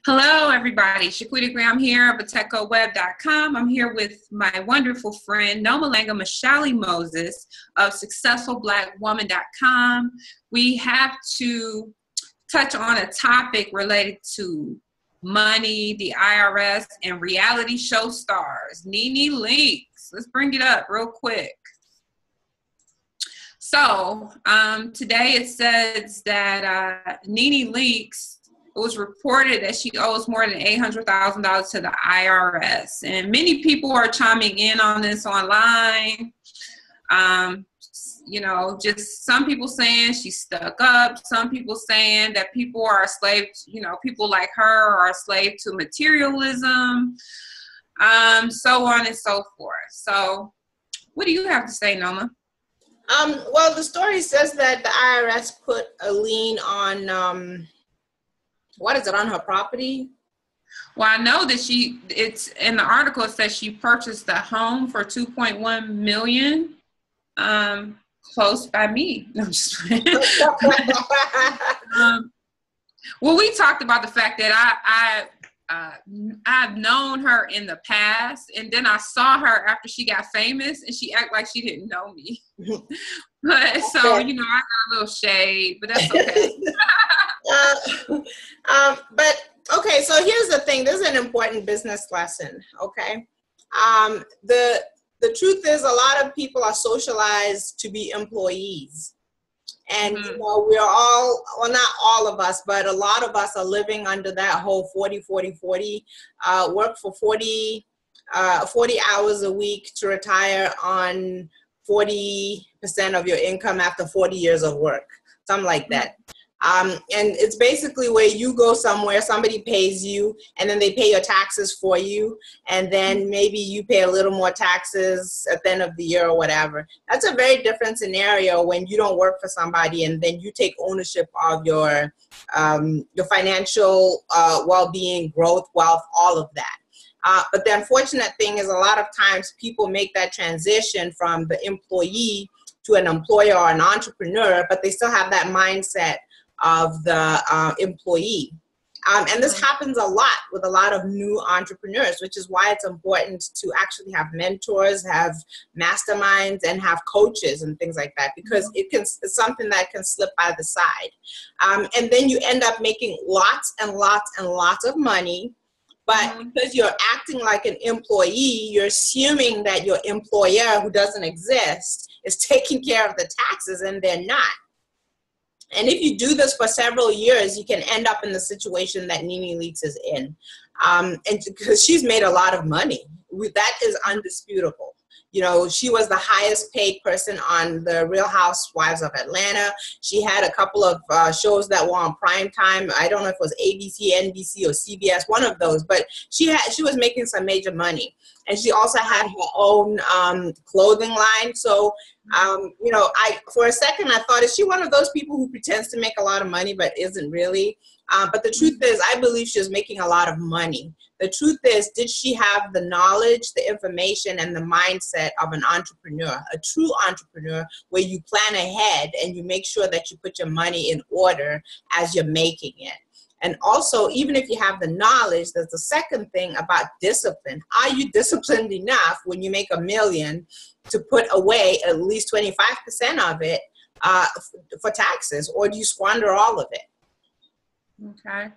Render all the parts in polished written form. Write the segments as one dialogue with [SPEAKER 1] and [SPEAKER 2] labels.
[SPEAKER 1] Hello, everybody. Shaquita Graham here of AtechoWeb.com. I'm here with my wonderful friend, Nomalanga Mhlauli-Moses of SuccessfulBlackWoman.com. We have to touch on a topic related to money, the IRS, and reality show stars. Nene Leakes. Let's bring it up real quick. So today it says that Nene Leakes, it was reported that she owes more than $800,000 to the IRS. And many people are chiming in on this online. Just some people saying she's stuck up. Some people saying that people are a slave, people like her are a slave to materialism, so on and so forth. So what do you have to say, Noma?
[SPEAKER 2] Well, the story says that the IRS put a lien on, on her property?
[SPEAKER 1] Well, I know that it's in the article, it says she purchased a home for $2.1 million, close by me. No, I'm just kidding. Well, we talked about the fact that I've known her in the past, and then I saw her after she got famous, and she acted like she didn't know me. But so, I got a little shade, but that's okay.
[SPEAKER 2] Okay, so here's the thing. This is an important business lesson, okay? The truth is a lot of people are socialized to be employees. And, we're all, well, not all of us, but a lot of us are living under that whole 40-40-40, work for 40 hours a week to retire on 40% of your income after 40 years of work, something like that. And it's basically where you go somewhere, somebody pays you, and then they pay your taxes for you, and then maybe you pay a little more taxes at the end of the year or whatever. That's a very different scenario when you don't work for somebody and then you take ownership of your financial well-being, growth, wealth, all of that. But the unfortunate thing is a lot of times people make that transition from the employee to an employer or an entrepreneur, but they still have that mindset of the employee. And this happens a lot with a lot of new entrepreneurs, which is why it's important to actually have mentors, have masterminds, and have coaches and things like that, because it's something that can slip by the side. And then you end up making lots and lots and lots of money. But because you're acting like an employee, you're assuming that your employer, who doesn't exist, is taking care of the taxes, and they're not. And if you do this for several years, you can end up in the situation that Nene Leakes is in. And because she's made a lot of money. That is undisputable. She was the highest paid person on the Real Housewives of Atlanta. She had a couple of shows that were on prime time. I don't know if it was ABC, NBC, or CBS, one of those. But she was making some major money. And she also had her own clothing line. So, for a second, I thought, is she one of those people who pretends to make a lot of money but isn't really? But the truth is, I believe she was making a lot of money. The truth is, did she have the knowledge, the information, and the mindset of an entrepreneur, a true entrepreneur, where you plan ahead and you make sure that you put your money in order as you're making it? And also, even if you have the knowledge, there's the second thing about discipline. Are you disciplined enough when you make $1 million to put away at least 25% of it for taxes, or do you squander all of it?
[SPEAKER 1] Okay.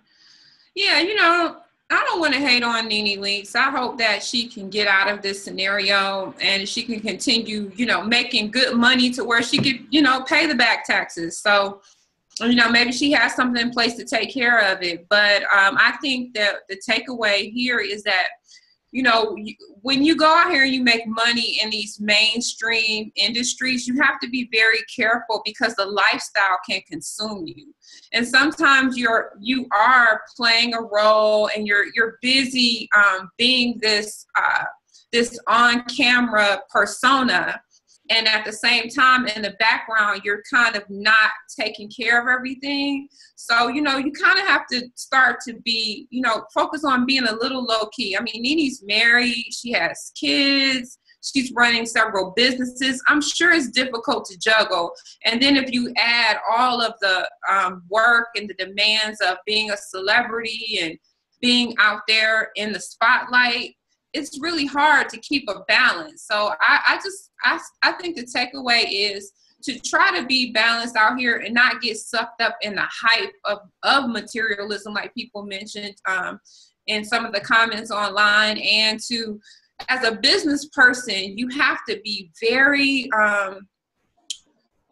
[SPEAKER 1] Yeah, I don't want to hate on Nene Leakes. I hope that she can get out of this scenario and she can continue, making good money to where she could, pay the back taxes. So, maybe she has something in place to take care of it. But I think that the takeaway here is that, when you go out here and you make money in these mainstream industries, you have to be very careful because the lifestyle can consume you. And sometimes you are playing a role and you're busy being this on-camera persona. And at the same time, in the background, you're kind of not taking care of everything. So, you kind of have to start to be, focus on being a little low key. I mean, Nene's married. She has kids. She's running several businesses. I'm sure it's difficult to juggle. And then if you add all of the work and the demands of being a celebrity and being out there in the spotlight, it's really hard to keep a balance. So I think the takeaway is to try to be balanced out here and not get sucked up in the hype of materialism, like people mentioned in some of the comments online. And to, as a business person, you have to be very,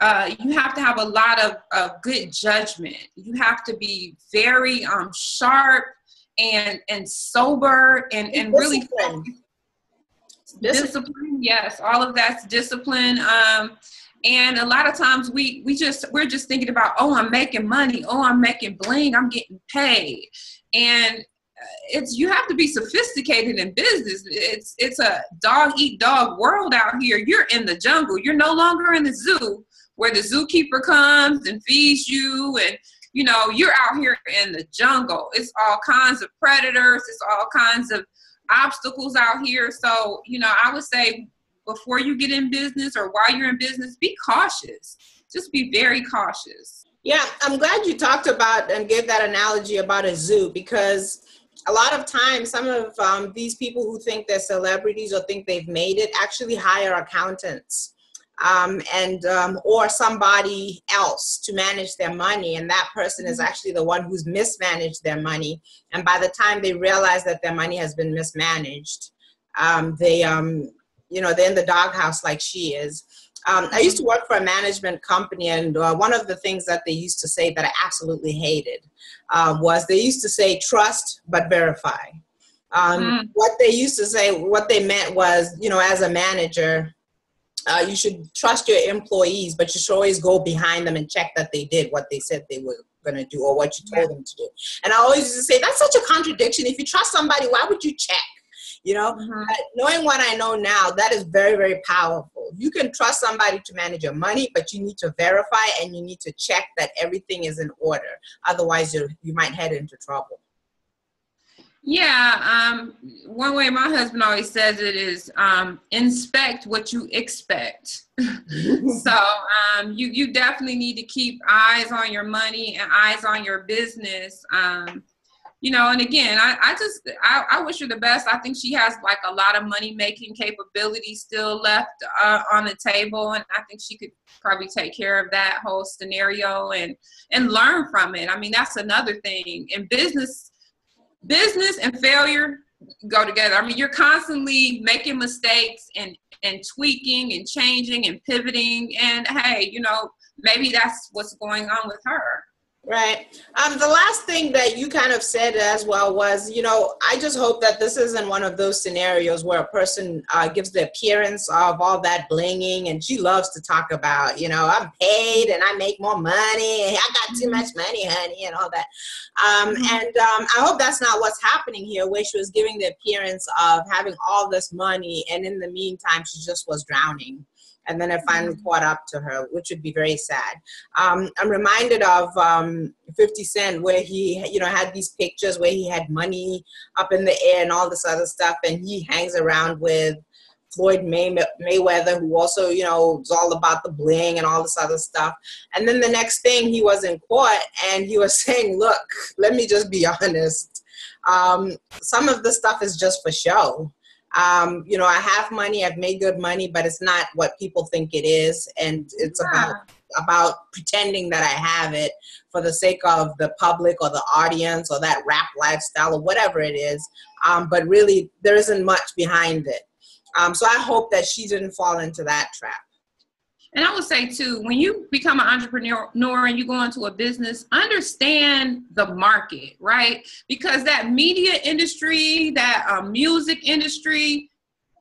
[SPEAKER 1] you have to have a lot of good judgment. You have to be very sharp and sober and really discipline. Yes, all of that's discipline. And a lot of times we're just thinking about, oh, I'm making money. Oh, I'm making bling. I'm getting paid. And you have to be sophisticated in business. It's a dog eat dog world out here. You're in the jungle. You're no longer in the zoo where the zookeeper comes and feeds you, and you're out here in the jungle. It's all kinds of predators. It's all kinds of obstacles out here. So, I would say before you get in business or while you're in business, be cautious. Just be very cautious.
[SPEAKER 2] Yeah, I'm glad you talked about and gave that analogy about a zoo, because a lot of times some of these people who think they're celebrities or think they've made it actually hire accountants or somebody else to manage their money. And that person is actually the one who's mismanaged their money. And by the time they realize that their money has been mismanaged, they're in the doghouse like she is. I used to work for a management company, and one of the things that they used to say that I absolutely hated was they used to say, trust but verify. What they used to say, what they meant was, as a manager, you should trust your employees, but you should always go behind them and check that they did what they said they were going to do or what you told them to do. And I always used to say, that's such a contradiction. If you trust somebody, why would you check? Knowing what I know now, that is very, very powerful. You can trust somebody to manage your money, but you need to verify and you need to check that everything is in order. Otherwise, you might head into trouble.
[SPEAKER 1] Yeah. One way my husband always says it is inspect what you expect. So you definitely need to keep eyes on your money and eyes on your business. And again, I wish her the best. I think she has like a lot of money making capability still left on the table. And I think she could probably take care of that whole scenario and learn from it. I mean, that's another thing. In business and failure go together. I mean, you're constantly making mistakes and tweaking and changing and pivoting. And hey, maybe that's what's going on with her.
[SPEAKER 2] Right. The last thing that you kind of said as well was, I just hope that this isn't one of those scenarios where a person gives the appearance of all that blinging, and she loves to talk about, I'm paid and I make more money and I got too much money, honey, and all that. I hope that's not what's happening here, where she was giving the appearance of having all this money, and in the meantime, she just was drowning. And then it finally caught up to her, which would be very sad. I'm reminded of 50 Cent, where he, had these pictures where he had money up in the air and all this other stuff. And he hangs around with Floyd Mayweather, who also, is all about the bling and all this other stuff. And then the next thing, he was in court and he was saying, look, let me just be honest. Some of the stuff is just for show. I have money, I've made good money, but it's not what people think it is. And it's about pretending that I have it for the sake of the public or the audience or that rap lifestyle or whatever it is. But really, there isn't much behind it. So I hope that she didn't fall into that trap.
[SPEAKER 1] And I would say, too, when you become an entrepreneur and you go into a business, understand the market, right? Because that media industry, that music industry,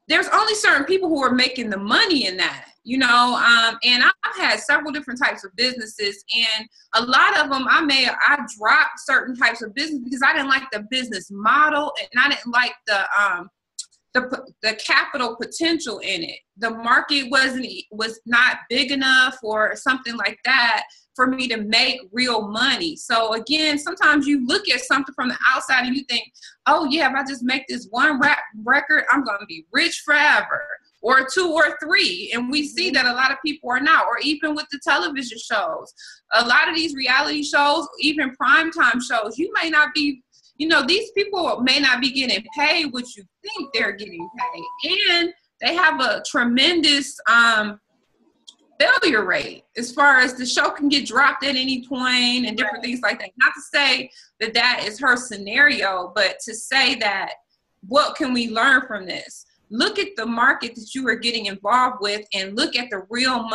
[SPEAKER 1] there's only certain people who are making the money in that, and I've had several different types of businesses, and a lot of them I dropped certain types of business because I didn't like the business model, and I didn't like the capital potential in it. The market was not big enough or something like that for me to make real money. So again, sometimes you look at something from the outside and you think, oh yeah, if I just make this one rap record, I'm going to be rich forever, or 2 or 3. And we see that a lot of people are not, or even with the television shows, a lot of these reality shows, even primetime shows, you may not be you know, these people may not be getting paid what you think they're getting paid. And they have a tremendous failure rate as far as the show can get dropped at any point and different things like that. Not to say that that is her scenario, but to say that what can we learn from this? Look at the market that you are getting involved with and look at the real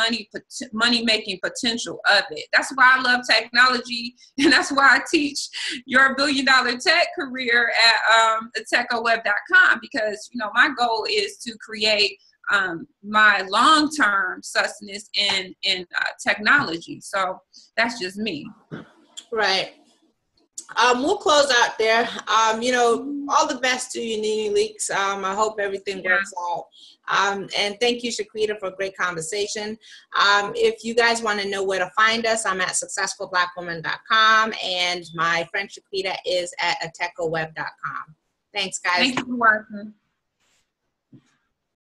[SPEAKER 1] money-making potential of it. That's why I love technology, and that's why I teach your billion-dollar tech career at techoweb.com, because, you know, my goal is to create my long-term sustenance in technology. So that's just me. Right.
[SPEAKER 2] We'll close out there. You know, all the best to you, Nene Leakes. I hope everything works out. And thank you, Shaquita, for a great conversation. If you guys want to know where to find us, I'm at successfulblackwoman.com, and my friend Shaquita is at techoweb.com. Thanks, guys.
[SPEAKER 1] Thank you for watching.